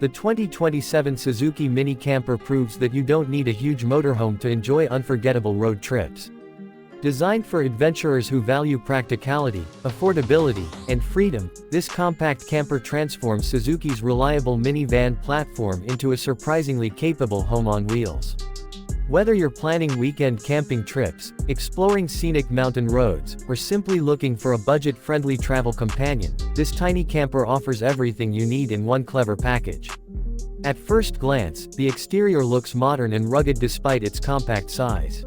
The 2027 Suzuki Mini Camper proves that you don't need a huge motorhome to enjoy unforgettable road trips. Designed for adventurers who value practicality, affordability, and freedom, this compact camper transforms Suzuki's reliable minivan platform into a surprisingly capable home on wheels. Whether you're planning weekend camping trips, exploring scenic mountain roads, or simply looking for a budget-friendly travel companion, this tiny camper offers everything you need in one clever package. At first glance, the exterior looks modern and rugged despite its compact size.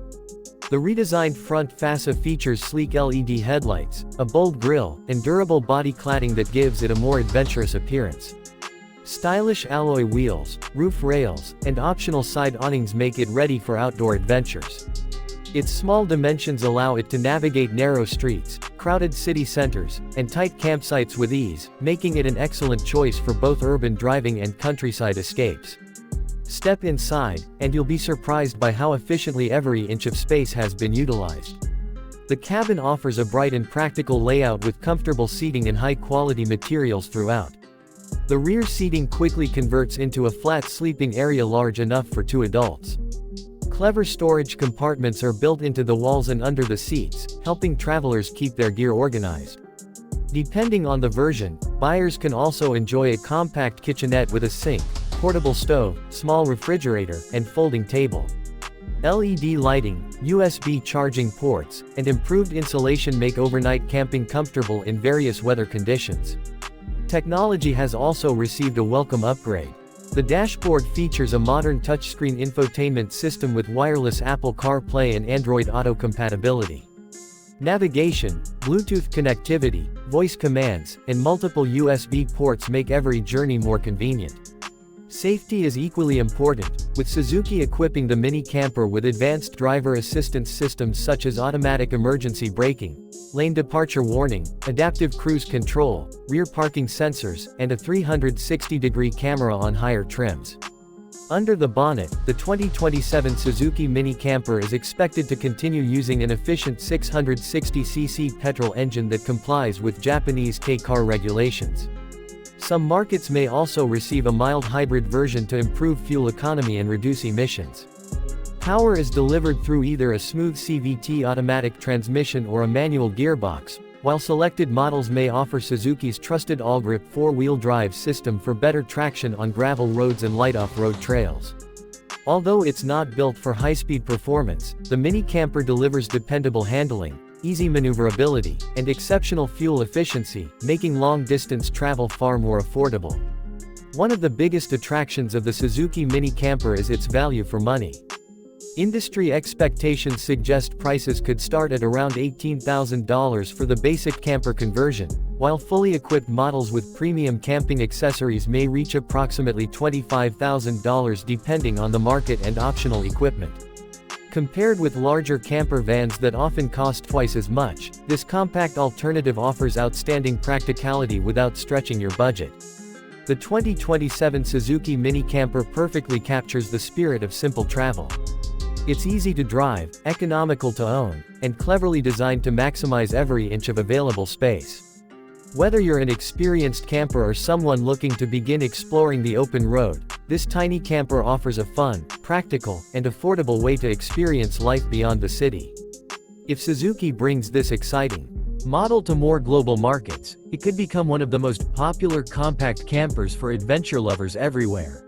The redesigned front fascia features sleek LED headlights, a bold grille, and durable body cladding that gives it a more adventurous appearance. Stylish alloy wheels, roof rails, and optional side awnings make it ready for outdoor adventures. Its small dimensions allow it to navigate narrow streets, crowded city centers, and tight campsites with ease, making it an excellent choice for both urban driving and countryside escapes. Step inside, and you'll be surprised by how efficiently every inch of space has been utilized. The cabin offers a bright and practical layout with comfortable seating and high-quality materials throughout. The rear seating quickly converts into a flat sleeping area large enough for 2 adults. Clever storage compartments are built into the walls and under the seats, helping travelers keep their gear organized. Depending on the version, buyers can also enjoy a compact kitchenette with a sink, portable stove, small refrigerator, and folding table. LED lighting, USB charging ports, and improved insulation make overnight camping comfortable in various weather conditions. Technology has also received a welcome upgrade. The dashboard features a modern touchscreen infotainment system with wireless Apple CarPlay and Android Auto compatibility. Navigation, Bluetooth connectivity, voice commands, and multiple USB ports make every journey more convenient. Safety is equally important, with Suzuki equipping the Mini Camper with advanced driver assistance systems such as automatic emergency braking, lane departure warning, adaptive cruise control, rear parking sensors, and a 360-degree camera on higher trims. Under the bonnet, the 2027 Suzuki Mini Camper is expected to continue using an efficient 660cc petrol engine that complies with Japanese K-car regulations. Some markets may also receive a mild hybrid version to improve fuel economy and reduce emissions. Power is delivered through either a smooth CVT automatic transmission or a manual gearbox, while selected models may offer Suzuki's trusted all-grip 4-wheel drive system for better traction on gravel roads and light off-road trails. Although it's not built for high-speed performance, the Mini Camper delivers dependable handling, easy maneuverability, and exceptional fuel efficiency, making long-distance travel far more affordable. One of the biggest attractions of the Suzuki Mini Camper is its value for money. Industry expectations suggest prices could start at around $18,000 for the basic camper conversion, while fully equipped models with premium camping accessories may reach approximately $25,000 depending on the market and optional equipment. Compared with larger camper vans that often cost twice as much, this compact alternative offers outstanding practicality without stretching your budget. The 2027 Suzuki Mini Camper perfectly captures the spirit of simple travel. It's easy to drive, economical to own, and cleverly designed to maximize every inch of available space. Whether you're an experienced camper or someone looking to begin exploring the open road, this tiny camper offers a fun, practical, and affordable way to experience life beyond the city. If Suzuki brings this exciting model to more global markets, it could become one of the most popular compact campers for adventure lovers everywhere.